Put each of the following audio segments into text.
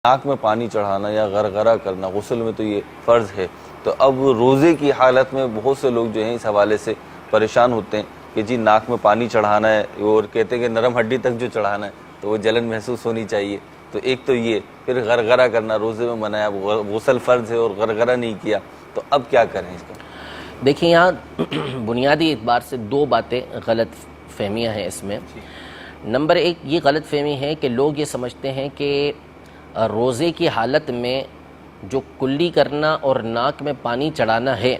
ناک میں پانی چڑھانا یا غرغرہ کرنا غسل میں تو یہ فرض ہے، تو اب روزے کی حالت میں بہت سے لوگ جو ہیں اس حوالے سے پریشان ہوتے ہیں کہ جی ناک میں پانی چڑھانا ہے، اور کہتے ہیں کہ نرم ہڈی تک جو چڑھانا ہے تو وہ جلن محسوس ہونی چاہیے. تو ایک تو یہ، پھر غرغرہ کرنا روزے میں منع ہے، غسل فرض ہے اور غرغرہ نہیں کیا، تو اب کیا کریں اس کا؟ دیکھیں یہاں بنیادی اعتبار سے دو باتیں غلط فہمیاں ہیں اس میں. نمبر ایک یہ غلط فہمی ہے کہ لوگ یہ سمجھتے ہیں کہ روزے کی حالت میں جو کلی کرنا اور ناک میں پانی چڑھانا ہے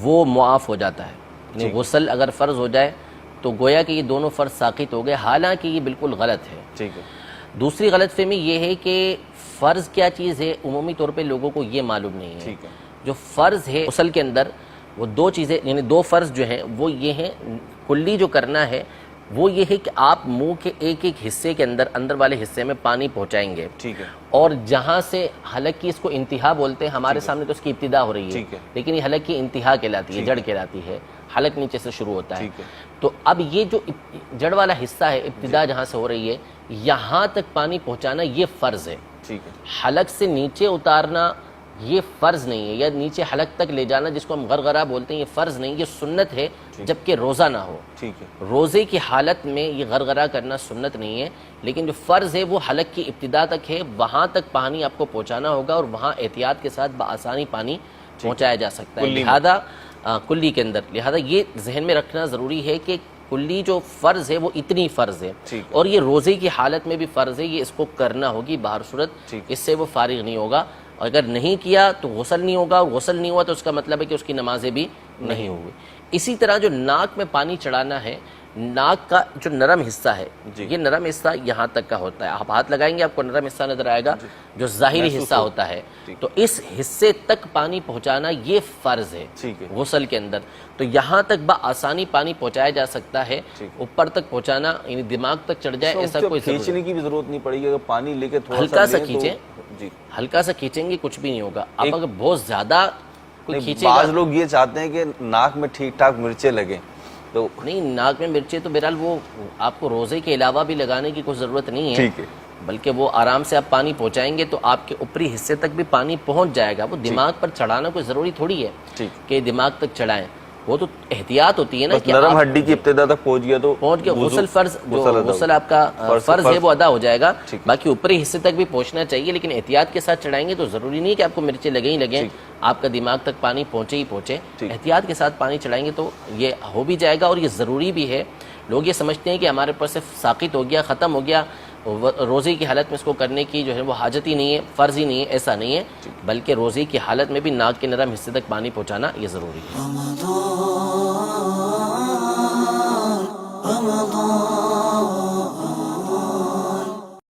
وہ معاف ہو جاتا ہے. یعنی غسل اگر فرض ہو جائے تو گویا کہ یہ دونوں فرض ساقط ہو گئے، حالانکہ یہ بالکل غلط ہے. ٹھیک ہے. دوسری غلط فہمی یہ ہے کہ فرض کیا چیز ہے عمومی طور پہ لوگوں کو یہ معلوم نہیں ہے. ٹھیک ہے. جو فرض ہے غسل کے اندر وہ دو چیزیں، یعنی دو فرض جو ہیں وہ یہ ہیں، کلی جو کرنا ہے وہ یہ ہے کہ آپ منہ کے ایک ایک حصے کے اندر والے حصے میں پانی پہنچائیں گے. ٹھیک ہے. اور جہاں سے حلق کی، اس کو انتہا بولتے ہیں، ہمارے سامنے تو اس کی ابتدا ہو رہی ہے لیکن یہ حلق کی انتہا کہلاتی ہے، جڑ کہلاتی ہے، حلق نیچے سے شروع ہوتا ہے. تو اب یہ جو جڑ والا حصہ ہے، ابتدا جہاں سے ہو رہی ہے، یہاں تک پانی پہنچانا یہ فرض ہے. حلق سے نیچے اتارنا یہ فرض نہیں ہے، یا نیچے حلق تک لے جانا جس کو ہم غرغرہ بولتے ہیں یہ فرض نہیں، یہ سنت ہے جبکہ روزہ نہ ہو. روزے کی حالت میں یہ غرغرہ کرنا سنت نہیں ہے، لیکن جو فرض ہے وہ حلق کی ابتدا تک ہے، وہاں تک پانی آپ کو پہنچانا ہوگا اور وہاں احتیاط کے ساتھ بآسانی پانی پہنچایا جا سکتا ہے. لہذا کلی کے اندر، لہذا یہ ذہن میں رکھنا ضروری ہے کہ کلی جو فرض ہے وہ اتنی فرض ہے، اور یہ روزے کی حالت میں بھی فرض ہے، یہ اس کو کرنا ہوگی باہر صورت، اس سے وہ فارغ نہیں ہوگا. اگر نہیں کیا تو غسل نہیں ہوگا، غسل نہیں ہوا تو اس کا مطلب ہے کہ اس کی نمازیں بھی نہیں ہوگی. اسی طرح جو ناک میں پانی چڑھانا ہے، ناک کا جو نرم حصہ ہے یہ نرم حصہ یہاں تک کا ہوتا ہے. آپ ہاتھ لگائیں گے آپ کو نرم حصہ نظر آئے گا جو ظاہری حصہ ہوتا ہے، تو اس حصے تک پانی پہنچانا یہ فرض ہے غسل کے اندر. تو یہاں تک بآسانی پانی پہنچایا جا سکتا ہے، اوپر تک پہنچانا یعنی دماغ تک چڑھ جائے ایسا کوئی کھینچنے کی بھی ضرورت نہیں پڑے گی. اگر پانی لے کے ہلکا سا کھینچیں، ہلکا سا کھینچیں گے کچھ بھی نہیں ہوگا. آپ اگر بہت زیادہ کوئی کھینچے گا، بعض لوگ یہ چاہتے ہیں کہ ناک میں ٹھیک ٹھاک مرچیں لگیں، تو نہیں، ناک میں مرچیں تو بہرحال وہ آپ کو روزے کے علاوہ بھی لگانے کی کوئی ضرورت نہیں ہے، بلکہ وہ آرام سے آپ پانی پہنچائیں گے تو آپ کے اوپری حصے تک بھی پانی پہنچ جائے گا. وہ دماغ پر چڑھانا کوئی ضروری تھوڑی ہے کہ دماغ تک چڑھائیں، وہ تو احتیاط ہوتی ہے نا کہ نرم ہڈی کی ابتدا تک پہنچ گیا تو غسل فرض، جو غسل آپ کا فرض ہے وہ ادا ہو جائے گا. باقی اوپری حصے تک بھی پہنچنا چاہیے، لیکن احتیاط کے ساتھ چڑھائیں گے تو ضروری نہیں کہ آپ کو مرچیں لگیں ہی لگیں، آپ کا دماغ تک پانی پہنچے ہی پہنچے. احتیاط کے ساتھ پانی چڑھائیں گے تو یہ ہو بھی جائے گا، اور یہ ضروری بھی ہے. لوگ یہ سمجھتے ہیں کہ ہمارے پر سے ساقط ہو گیا، ختم ہو گیا، روزے کی حالت میں اس کو کرنے کی جو ہے وہ حاجت ہی نہیں ہے، فرض ہی نہیں ہے. ایسا نہیں ہے، بلکہ روزے کی حالت میں بھی ناک کے نرم حصے تک پانی پہنچانا یہ ضروری ہے.